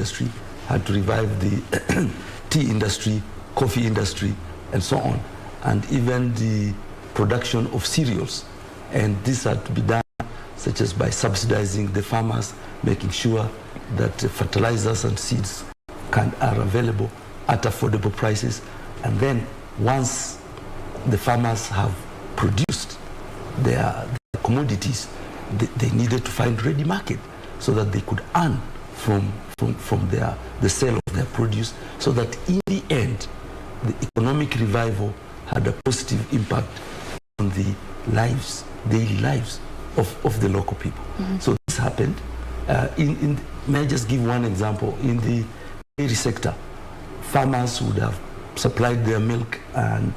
industry, had to revive the tea industry, coffee industry, and so on, and even the production of cereals. And this had to be done such as by subsidizing the farmers, making sure that fertilizers and seeds are available at affordable prices. And then once the farmers have produced their commodities, they needed to find ready market so that they could earn from the sale of their produce, so that in the end, the economic revival had a positive impact on the lives, daily lives of the local people. So this happened. May I just give one example? In the dairy sector, farmers would have supplied their milk and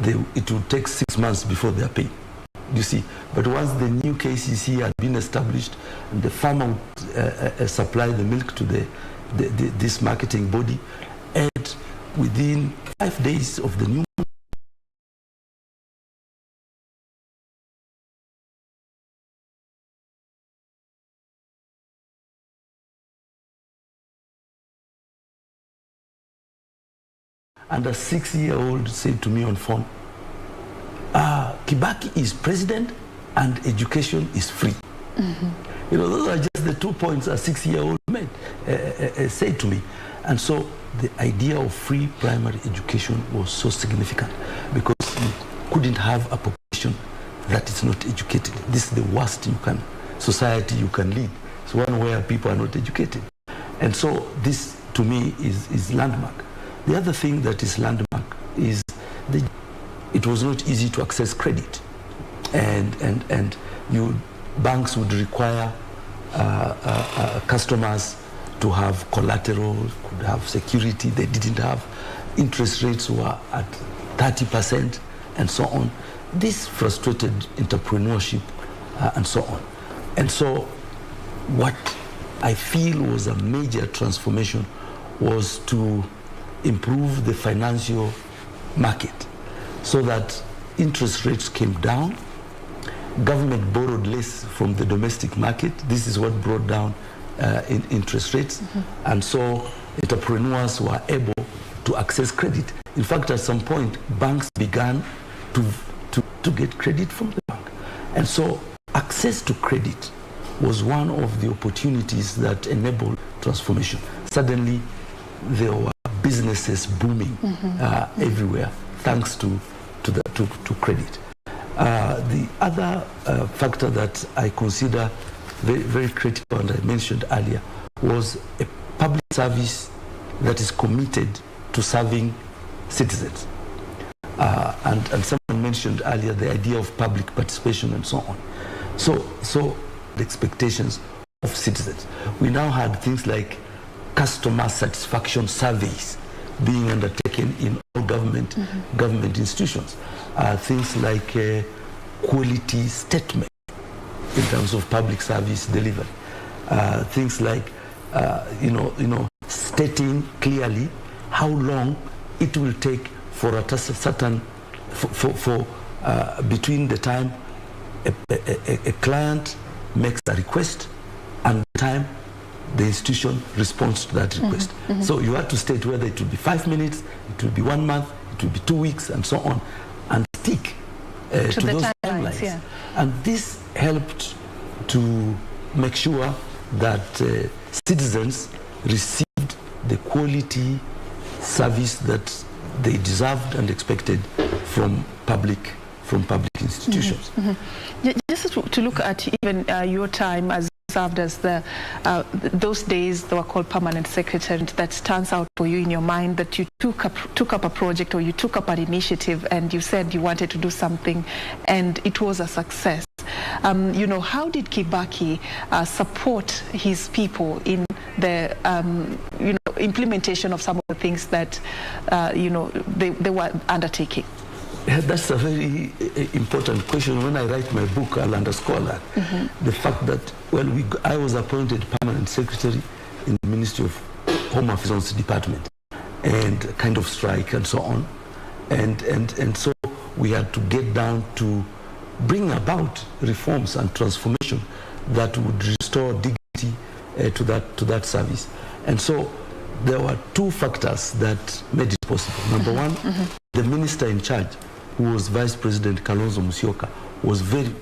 it would take 6 months before they are paid. You see, but once the new KCC had been established, and the farmer would supply the milk to this marketing body, and within 5 days of the new and a 6-year-old said to me on phone, Kibaki is president and education is free. You know, those are just the 2 points a 6-year-old made, said to me. And so the idea of free primary education was so significant, because you couldn't have a population that is not educated. This is the worst society you can lead. It's one where people are not educated. And so this, to me, is landmark. The other thing that is landmark is it was not easy to access credit, and banks would require customers to have collateral, could have security. They didn't have. Interest rates were at 30% and so on. This frustrated entrepreneurship and so on. And so what I feel was a major transformation was to improve the financial market so that interest rates came down, government borrowed less from the domestic market. This is what brought down in interest rates. And so entrepreneurs were able to access credit. In fact, at some point, banks began to get credit from the bank. And so access to credit was one of the opportunities that enabled transformation. Suddenly, there were businesses booming everywhere, thanks to credit. The other factor that I consider very, very critical, and I mentioned earlier, was a public service that is committed to serving citizens. And someone mentioned earlier the idea of public participation and so on. So the expectations of citizens. We now had things like customer satisfaction surveys being undertaken in all government institutions. Things like quality statement in terms of public service delivery. Things like stating clearly how long it will take for a certain between the time a client makes a request and the time the institution responds to that request. So you have to state whether it will be 5 minutes, it will be 1 month, it will be 2 weeks, and so on, and stick to those timelines. Yeah. And this helped to make sure that citizens received the quality service that they deserved and expected from public institutions. Just to look at even your time as served as those days they were called permanent secretary, that stands out for you in your mind, that you took up a project, or you took up an initiative, and you said you wanted to do something and it was a success. How did Kibaki support his people in the implementation of some of the things that they were undertaking? Yeah, that's a very important question. When I write my book, I'll underscore that. The fact that, I was appointed permanent secretary in the Ministry of Home Affairs Department, and kind of strike and so on. And so we had to get down to bring about reforms and transformation that would restore dignity to that service. And so there were two factors that made it possible. Number one, the minister in charge, who was Vice President Kalonzo Musyoka, was very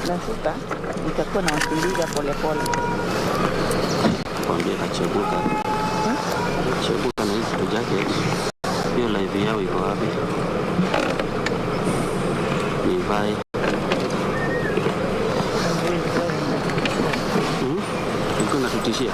Nasuka nitakuwa nasikiliza polepole. Kwambia kachebuka. Chebuka na hizo jacket. Hiyo live yao iko wapi? Ni vai. Niko natutishia.